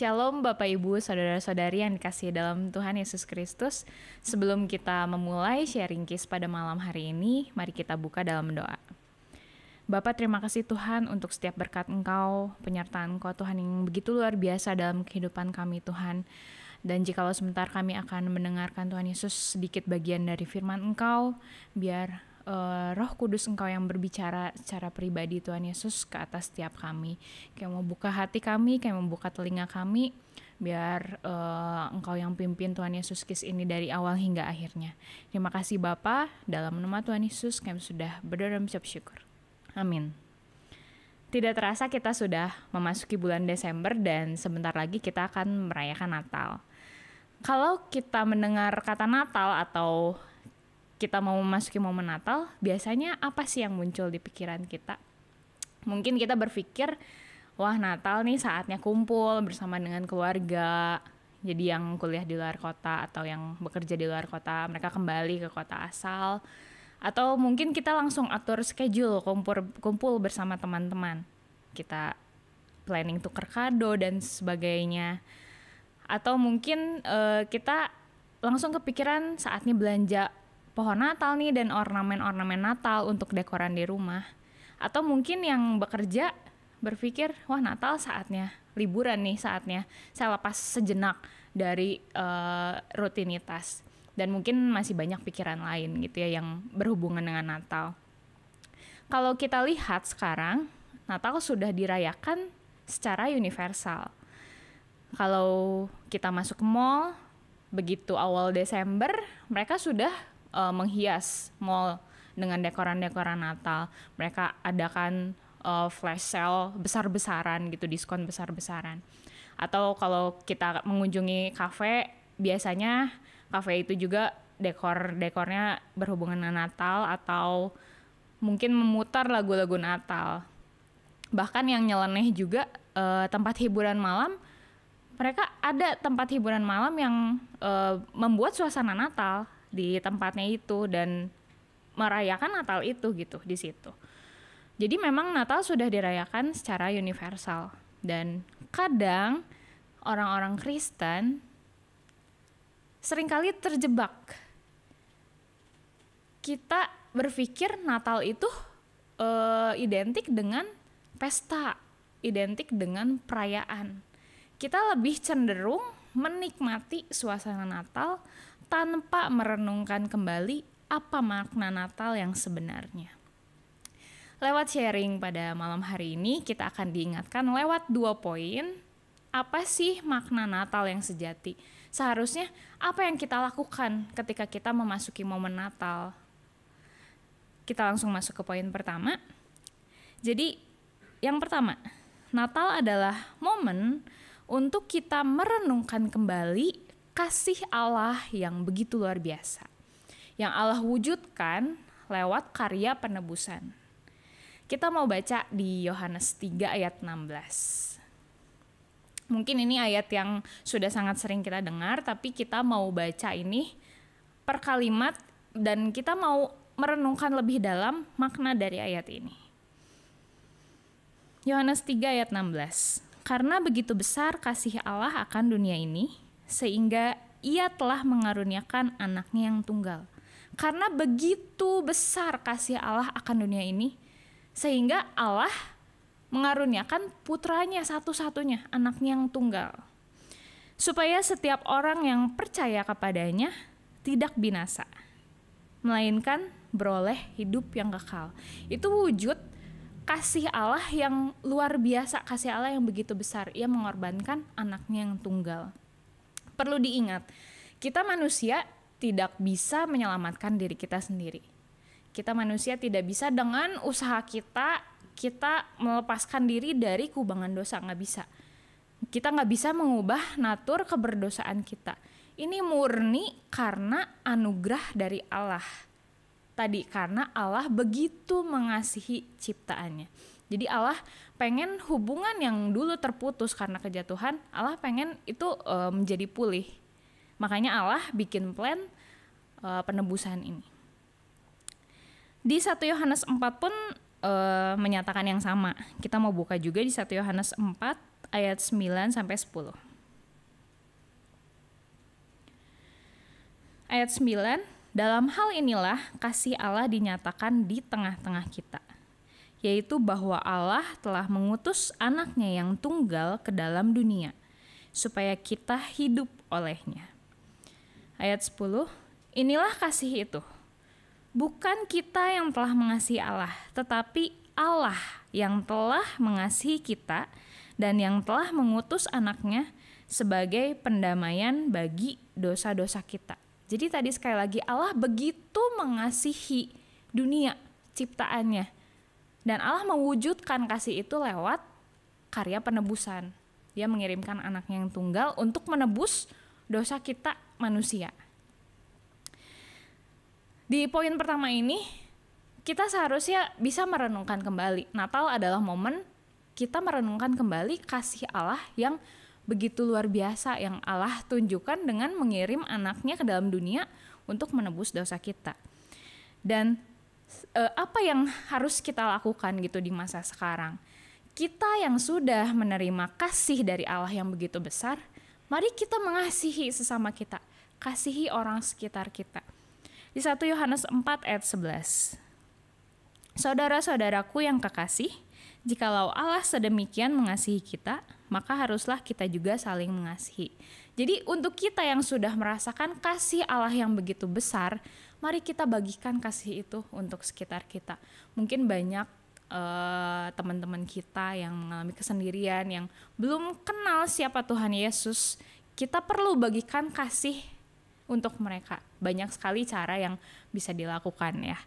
Shalom Bapak Ibu, Saudara-saudari yang dikasihi dalam Tuhan Yesus Kristus. Sebelum kita memulai sharing kiss pada malam hari ini, mari kita buka dalam doa. Bapa, terima kasih Tuhan untuk setiap berkat Engkau, penyertaan Engkau Tuhan yang begitu luar biasa dalam kehidupan kami Tuhan. Dan jikalau sebentar kami akan mendengarkan Tuhan Yesus sedikit bagian dari firman Engkau, biar Roh Kudus Engkau yang berbicara secara pribadi Tuhan Yesus ke atas setiap kami. Kayak mau buka hati kami, kayak mau buka telinga kami, biar Engkau yang pimpin Tuhan Yesus Kis ini dari awal hingga akhirnya. Terima kasih Bapa, dalam nama Tuhan Yesus kami sudah berdoa dan mengucap syukur. Amin. Tidak terasa kita sudah memasuki bulan Desember dan sebentar lagi kita akan merayakan Natal. Kalau kita mendengar kata Natal atau kita mau memasuki momen Natal, biasanya apa sih yang muncul di pikiran kita? Mungkin kita berpikir, wah Natal nih saatnya kumpul bersama dengan keluarga. Jadi yang kuliah di luar kota atau yang bekerja di luar kota, mereka kembali ke kota asal. Atau mungkin kita langsung atur schedule kumpul bersama teman-teman. Kita planning tuker kado dan sebagainya. Atau mungkin kita langsung kepikiran saatnya belanja pohon Natal nih dan ornamen-ornamen Natal untuk dekoran di rumah. Atau mungkin yang bekerja berpikir, wah Natal saatnya liburan nih, saatnya saya lepas sejenak dari rutinitas. Dan mungkin masih banyak pikiran lain gitu ya yang berhubungan dengan Natal. Kalau kita lihat sekarang, Natal sudah dirayakan secara universal. Kalau kita masuk ke mall, begitu awal Desember, mereka sudah menghias mall dengan dekoran-dekoran Natal. Mereka adakan flash sale besar-besaran gitu, diskon besar-besaran. Atau kalau kita mengunjungi kafe, biasanya kafe itu juga dekornya berhubungan dengan Natal atau mungkin memutar lagu-lagu Natal. Bahkan yang nyeleneh juga tempat hiburan malam, mereka ada tempat hiburan malam yang membuat suasana Natal di tempatnya itu dan merayakan Natal itu gitu di situ. Jadi memang Natal sudah dirayakan secara universal dan kadang orang-orang Kristen seringkali terjebak. Kita berpikir Natal itu identik dengan pesta, identik dengan perayaan. Kita lebih cenderung menikmati suasana Natal tanpa merenungkan kembali apa makna Natal yang sebenarnya. Lewat sharing pada malam hari ini, kita akan diingatkan lewat 2 poin, apa sih makna Natal yang sejati? Seharusnya apa yang kita lakukan ketika kita memasuki momen Natal? Kita langsung masuk ke poin pertama. Jadi, yang pertama, Natal adalah momen untuk kita merenungkan kembali kasih Allah yang begitu luar biasa, yang Allah wujudkan lewat karya penebusan. Kita mau baca di Yohanes 3 ayat 16. Mungkin ini ayat yang sudah sangat sering kita dengar, tapi kita mau baca ini per kalimat dan kita mau merenungkan lebih dalam makna dari ayat ini. Yohanes 3 ayat 16. Karena begitu besar kasih Allah akan dunia ini, sehingga ia telah mengaruniakan anaknya yang tunggal. Karena begitu besar kasih Allah akan dunia ini, sehingga Allah mengaruniakan putranya satu-satunya, anaknya yang tunggal. Supaya setiap orang yang percaya kepadanya tidak binasa, melainkan beroleh hidup yang kekal. Itu wujud kasih Allah yang luar biasa, kasih Allah yang begitu besar. Ia mengorbankan anaknya yang tunggal. Perlu diingat, kita manusia tidak bisa menyelamatkan diri kita sendiri. Kita manusia tidak bisa dengan usaha kita melepaskan diri dari kubangan dosa, nggak bisa. Kita nggak bisa mengubah natur keberdosaan kita. Ini murni karena anugerah dari Allah. Tadi karena Allah begitu mengasihi ciptaannya. Jadi Allah pengen hubungan yang dulu terputus karena kejatuhan, Allah pengen itu menjadi pulih. Makanya Allah bikin plan penebusan ini. Di 1 Yohanes 4 pun menyatakan yang sama. Kita mau buka juga di 1 Yohanes 4 ayat 9 sampai 10. Ayat 9, dalam hal inilah kasih Allah dinyatakan di tengah-tengah kita, yaitu bahwa Allah telah mengutus anaknya yang tunggal ke dalam dunia, supaya kita hidup olehnya. Ayat 10, inilah kasih itu, Bukan kita yang telah mengasihi Allah, tetapi Allah yang telah mengasihi kita dan yang telah mengutus anaknya sebagai pendamaian bagi dosa-dosa kita. Jadi tadi sekali lagi, Allah begitu mengasihi dunia ciptaannya. Dan Allah mewujudkan kasih itu lewat karya penebusan. Dia mengirimkan anaknya yang tunggal untuk menebus dosa kita manusia. Di poin pertama ini, kita seharusnya bisa merenungkan kembali. Natal adalah momen kita merenungkan kembali kasih Allah yang begitu luar biasa, yang Allah tunjukkan dengan mengirim anaknya ke dalam dunia untuk menebus dosa kita. Dan apa yang harus kita lakukan gitu di masa sekarang? Kita yang sudah menerima kasih dari Allah yang begitu besar, mari kita mengasihi sesama kita, kasihi orang sekitar kita. Di 1 Yohanes 4 ayat 11. Saudara-saudaraku yang kekasih, jikalau Allah sedemikian mengasihi kita, maka haruslah kita juga saling mengasihi. Jadi untuk kita yang sudah merasakan kasih Allah yang begitu besar, mari kita bagikan kasih itu untuk sekitar kita. Mungkin banyak teman-teman kita yang mengalami kesendirian, yang belum kenal siapa Tuhan Yesus, kita perlu bagikan kasih untuk mereka. Banyak sekali cara yang bisa dilakukan ya.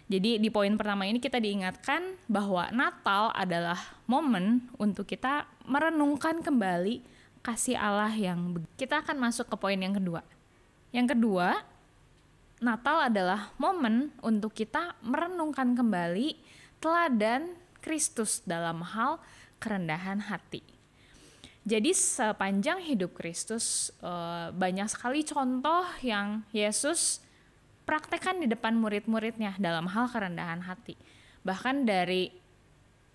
Jadi di poin pertama ini kita diingatkan bahwa Natal adalah momen untuk kita merenungkan kembali kasih Allah yang kita akan masuk ke poin yang kedua. Yang kedua, Natal adalah momen untuk kita merenungkan kembali teladan Kristus dalam hal kerendahan hati. Jadi sepanjang hidup Kristus banyak sekali contoh yang Yesus praktekkan di depan murid-muridnya dalam hal kerendahan hati. Bahkan dari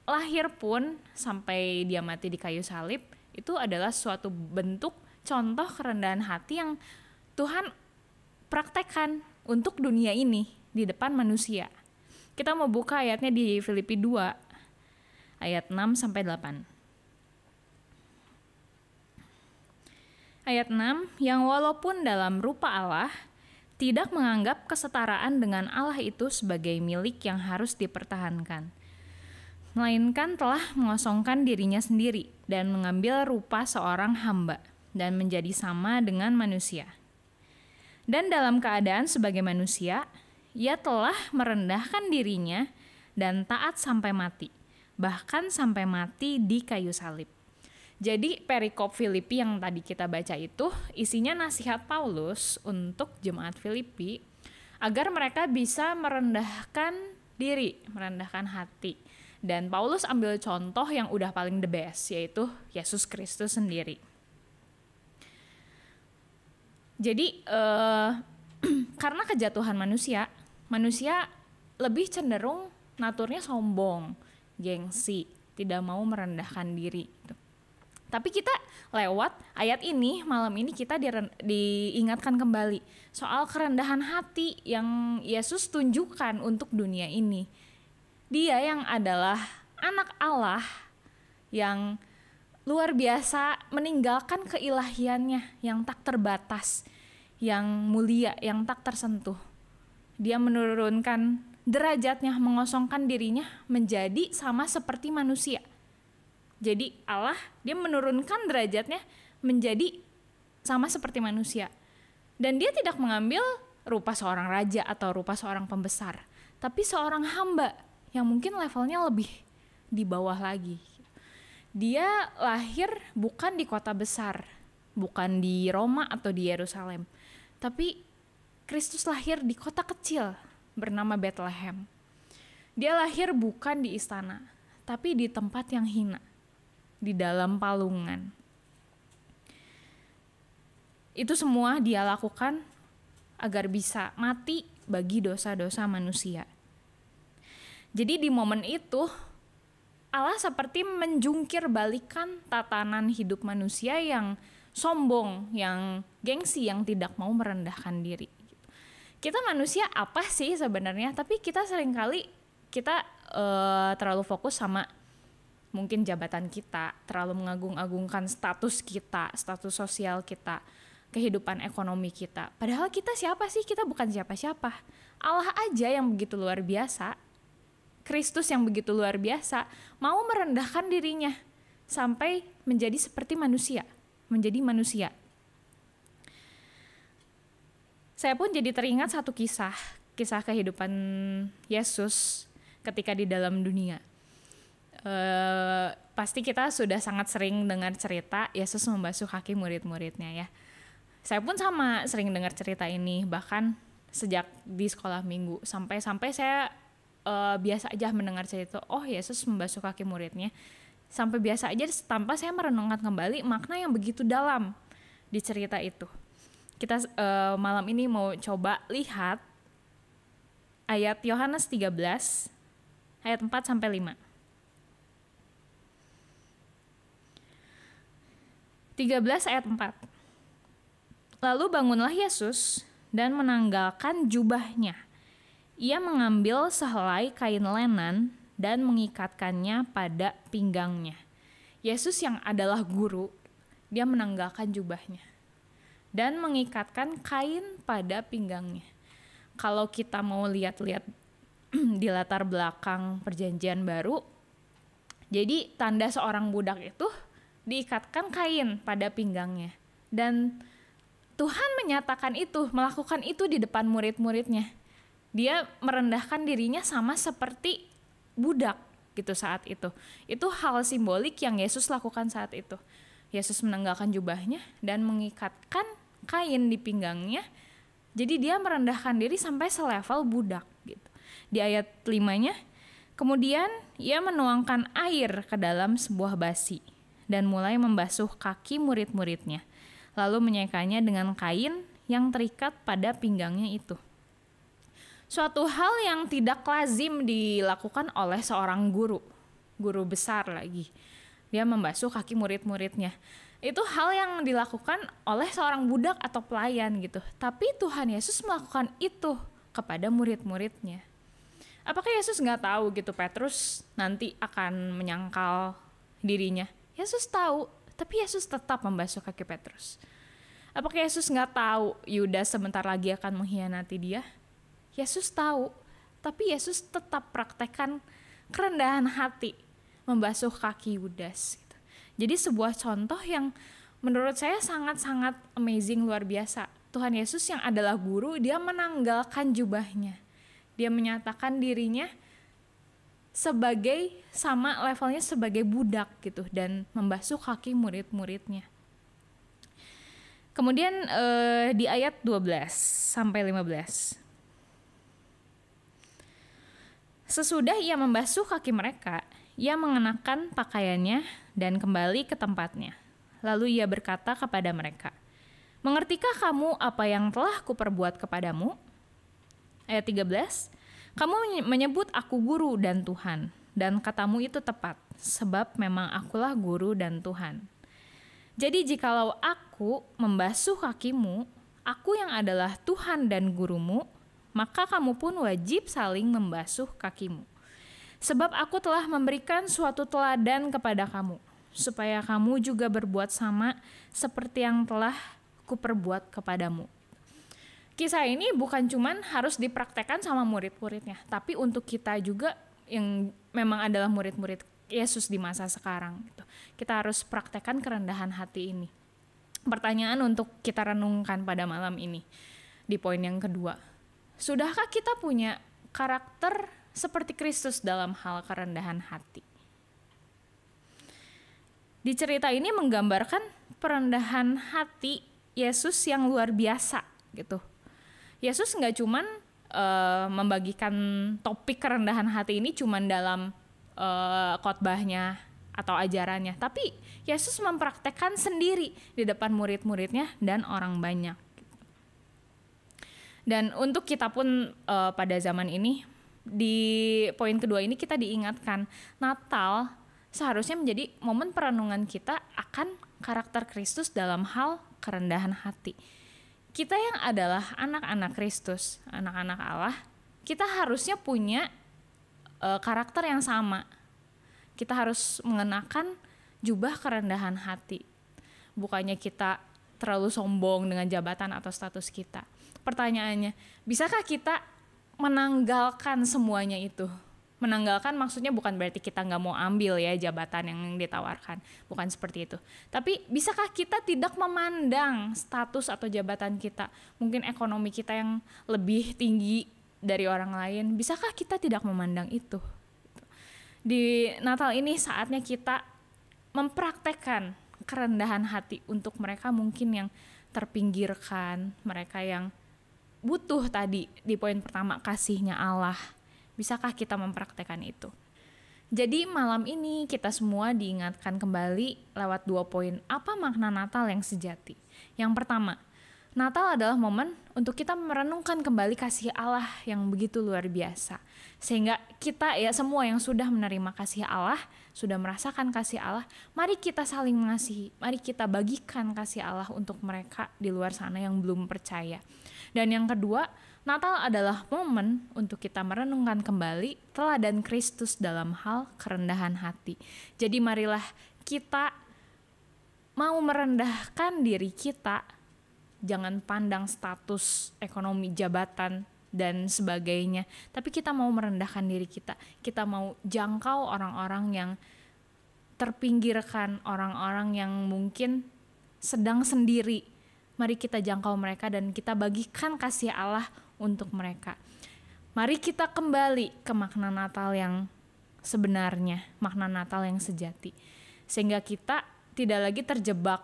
lahir pun sampai dia mati di kayu salib, itu adalah suatu bentuk contoh kerendahan hati yang Tuhan praktekkan untuk dunia ini di depan manusia. Kita mau buka ayatnya di Filipi 2 ayat 6 sampai 8. Ayat 6, yang walaupun dalam rupa Allah, tidak menganggap kesetaraan dengan Allah itu sebagai milik yang harus dipertahankan, melainkan telah mengosongkan dirinya sendiri dan mengambil rupa seorang hamba dan menjadi sama dengan manusia. Dan dalam keadaan sebagai manusia, ia telah merendahkan dirinya dan taat sampai mati, bahkan sampai mati di kayu salib. Jadi perikop Filipi yang tadi kita baca itu isinya nasihat Paulus untuk jemaat Filipi agar mereka bisa merendahkan diri, merendahkan hati. Dan Paulus ambil contoh yang udah paling the best, yaitu Yesus Kristus sendiri. Jadi karena kejatuhan manusia lebih cenderung naturnya sombong, gengsi, tidak mau merendahkan diri. Tapi kita lewat ayat ini, malam ini kita diingatkan kembali soal kerendahan hati yang Yesus tunjukkan untuk dunia ini. Dia yang adalah anak Allah yang luar biasa meninggalkan keilahiannya yang tak terbatas, yang mulia, yang tak tersentuh. Dia menurunkan derajatnya, mengosongkan dirinya menjadi sama seperti manusia. Jadi Allah, dia menurunkan derajatnya menjadi sama seperti manusia. Dan dia tidak mengambil rupa seorang raja atau rupa seorang pembesar, tapi seorang hamba yang mungkin levelnya lebih di bawah lagi. Dia lahir bukan di kota besar, bukan di Roma atau di Yerusalem, tapi Kristus lahir di kota kecil bernama Bethlehem. Dia lahir bukan di istana, tapi di tempat yang hina, di dalam palungan. Itu semua dia lakukan agar bisa mati bagi dosa-dosa manusia. Jadi di momen itu Allah seperti menjungkir balikan tatanan hidup manusia yang sombong, yang gengsi, yang tidak mau merendahkan diri. Kita manusia apa sih sebenarnya? Tapi kita seringkali terlalu fokus sama mungkin jabatan kita, terlalu mengagung-agungkan status kita, status sosial kita, kehidupan ekonomi kita. Padahal kita siapa sih? Kita bukan siapa-siapa. Allah aja yang begitu luar biasa, Kristus yang begitu luar biasa, mau merendahkan dirinya sampai menjadi seperti manusia, menjadi manusia. Saya pun jadi teringat satu kisah kehidupan Yesus ketika di dalam dunia. Pasti kita sudah sangat sering dengar cerita Yesus membasuh kaki murid-muridnya ya. Saya pun sama sering dengar cerita ini, bahkan sejak di sekolah minggu sampai saya biasa aja mendengar cerita, oh Yesus membasuh kaki muridnya, sampai biasa aja tanpa saya merenungkan kembali makna yang begitu dalam di cerita itu. Kita malam ini mau coba lihat ayat Yohanes 13 ayat 4 sampai 5. 13 ayat 4. Lalu bangunlah Yesus dan menanggalkan jubahnya. Ia mengambil sehelai kain lenan dan mengikatkannya pada pinggangnya. Yesus yang adalah guru, dia menanggalkan jubahnya dan mengikatkan kain pada pinggangnya. Kalau kita mau lihat-lihat di latar belakang Perjanjian Baru, jadi tanda seorang budak itu diikatkan kain pada pinggangnya. Dan Tuhan menyatakan itu, melakukan itu di depan murid-muridnya. Dia merendahkan dirinya sama seperti budak gitu saat itu. Itu hal simbolik yang Yesus lakukan saat itu. Yesus menanggalkan jubahnya dan mengikatkan kain di pinggangnya. Jadi dia merendahkan diri sampai selevel budak gitu. Di ayat 5-nya, kemudian ia menuangkan air ke dalam sebuah basi dan mulai membasuh kaki murid-muridnya, lalu menyekanya dengan kain yang terikat pada pinggangnya itu. Suatu hal yang tidak lazim dilakukan oleh seorang guru besar lagi. Dia membasuh kaki murid-muridnya. Itu hal yang dilakukan oleh seorang budak atau pelayan gitu. Tapi Tuhan Yesus melakukan itu kepada murid-muridnya. Apakah Yesus nggak tahu gitu Petrus nanti akan menyangkal dirinya? Yesus tahu, tapi Yesus tetap membasuh kaki Petrus. Apakah Yesus nggak tahu Yudas sebentar lagi akan mengkhianati dia? Yesus tahu, tapi Yesus tetap praktekkan kerendahan hati, membasuh kaki Yudas. Gitu. Jadi sebuah contoh yang menurut saya sangat-sangat amazing, luar biasa. Tuhan Yesus yang adalah guru, dia menanggalkan jubahnya. Dia menyatakan dirinya sebagai sama levelnya sebagai budak gitu dan membasuh kaki murid-muridnya. Kemudian di ayat 12 sampai 15. Sesudah ia membasuh kaki mereka, ia mengenakan pakaiannya dan kembali ke tempatnya. Lalu ia berkata kepada mereka, "Mengertikah kamu apa yang telah kuperbuat kepadamu?" Ayat 13. "Kamu menyebut aku guru dan Tuhan, dan katamu itu tepat, sebab memang akulah guru dan Tuhan. Jadi jikalau aku membasuh kakimu, aku yang adalah Tuhan dan gurumu, maka kamu pun wajib saling membasuh kakimu. Sebab aku telah memberikan suatu teladan kepada kamu, supaya kamu juga berbuat sama seperti yang telah kuperbuat kepadamu." Kisah ini bukan cuman harus dipraktekkan sama murid-muridnya, tapi untuk kita juga yang memang adalah murid-murid Yesus di masa sekarang. Gitu. Kita harus praktekkan kerendahan hati ini. Pertanyaan untuk kita renungkan pada malam ini, di poin yang kedua. Sudahkah kita punya karakter seperti Kristus dalam hal kerendahan hati? Di cerita ini menggambarkan perendahan hati Yesus yang luar biasa gitu. Yesus nggak cuman membagikan topik kerendahan hati ini cuman dalam khotbahnya atau ajarannya, tapi Yesus mempraktekkan sendiri di depan murid-muridnya dan orang banyak. Dan untuk kita pun pada zaman ini, di poin kedua ini kita diingatkan Natal seharusnya menjadi momen perenungan kita akan karakter Kristus dalam hal kerendahan hati. Kita yang adalah anak-anak Kristus, anak-anak Allah, kita harusnya punya karakter yang sama. Kita harus mengenakan jubah kerendahan hati. Bukannya kita terlalu sombong dengan jabatan atau status kita. Pertanyaannya, bisakah kita menanggalkan semuanya itu? Menanggalkan maksudnya bukan berarti kita nggak mau ambil ya jabatan yang ditawarkan, bukan seperti itu. Tapi bisakah kita tidak memandang status atau jabatan kita, mungkin ekonomi kita yang lebih tinggi dari orang lain, bisakah kita tidak memandang itu? Di Natal ini saatnya kita mempraktekkan kerendahan hati untuk mereka mungkin yang terpinggirkan, mereka yang butuh tadi di poin pertama, kasihnya Allah. Bisakah kita mempraktekkan itu? Jadi malam ini kita semua diingatkan kembali lewat 2 poin apa makna Natal yang sejati. Yang pertama, Natal adalah momen untuk kita merenungkan kembali kasih Allah yang begitu luar biasa. Sehingga kita ya semua yang sudah menerima kasih Allah, sudah merasakan kasih Allah, mari kita saling mengasihi. Mari kita bagikan kasih Allah untuk mereka di luar sana yang belum percaya. Dan yang kedua, Natal adalah momen untuk kita merenungkan kembali teladan Kristus dalam hal kerendahan hati. Jadi marilah kita mau merendahkan diri kita, jangan pandang status ekonomi, jabatan, dan sebagainya. Tapi kita mau merendahkan diri kita. Kita mau jangkau orang-orang yang terpinggirkan, orang-orang yang mungkin sedang sendiri. Mari kita jangkau mereka dan kita bagikan kasih Allah untuk mereka. Mari kita kembali ke makna Natal yang sebenarnya, makna Natal yang sejati. Sehingga kita tidak lagi terjebak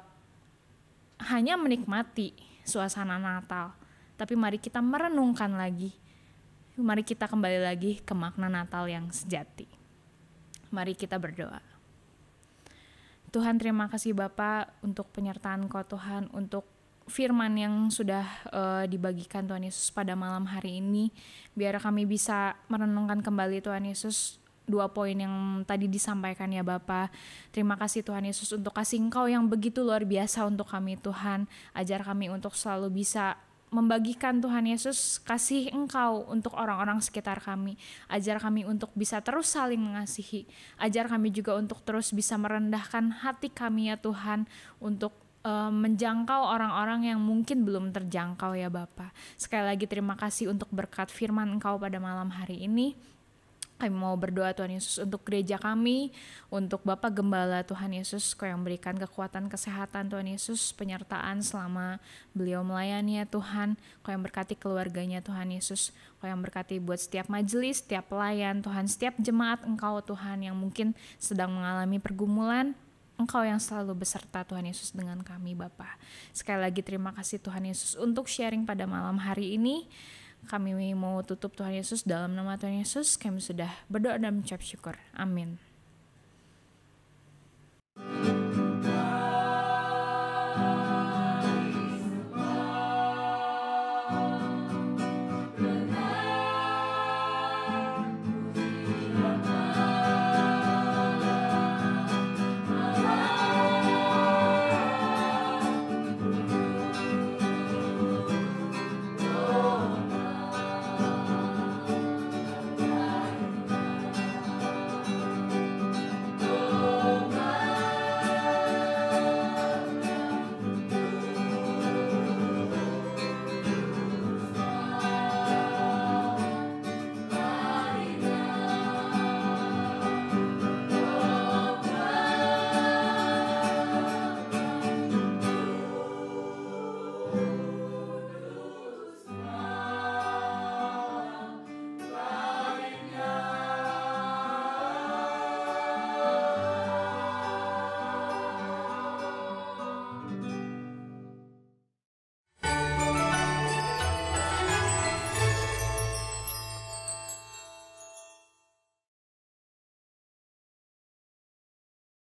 hanya menikmati suasana Natal, tapi mari kita merenungkan lagi. Mari kita kembali lagi ke makna Natal yang sejati. Mari kita berdoa. Tuhan, terima kasih Bapa untuk penyertaan Kau Tuhan, untuk firman yang sudah dibagikan Tuhan Yesus pada malam hari ini. Biar kami bisa merenungkan kembali Tuhan Yesus 2 poin yang tadi disampaikan ya Bapa. Terima kasih Tuhan Yesus untuk kasih Engkau yang begitu luar biasa untuk kami Tuhan. Ajar kami untuk selalu bisa membagikan Tuhan Yesus kasih Engkau untuk orang-orang sekitar kami. Ajar kami untuk bisa terus saling mengasihi. Ajar kami juga untuk terus bisa merendahkan hati kami ya Tuhan, untuk menjangkau orang-orang yang mungkin belum terjangkau ya Bapa. Sekali lagi terima kasih untuk berkat firman Engkau pada malam hari ini. Kami mau berdoa Tuhan Yesus untuk gereja kami, untuk Bapak Gembala Tuhan Yesus, Kau yang berikan kekuatan kesehatan Tuhan Yesus, penyertaan selama beliau melayani ya Tuhan. Kau yang berkati keluarganya Tuhan Yesus, Kau yang berkati buat setiap majelis, setiap pelayan Tuhan, setiap jemaat Engkau Tuhan yang mungkin sedang mengalami pergumulan. Engkau yang selalu beserta Tuhan Yesus dengan kami Bapa. Sekali lagi terima kasih Tuhan Yesus untuk sharing pada malam hari ini. Kami mau tutup Tuhan Yesus dalam nama Tuhan Yesus. Kami sudah berdoa dan mengucap syukur. Amin.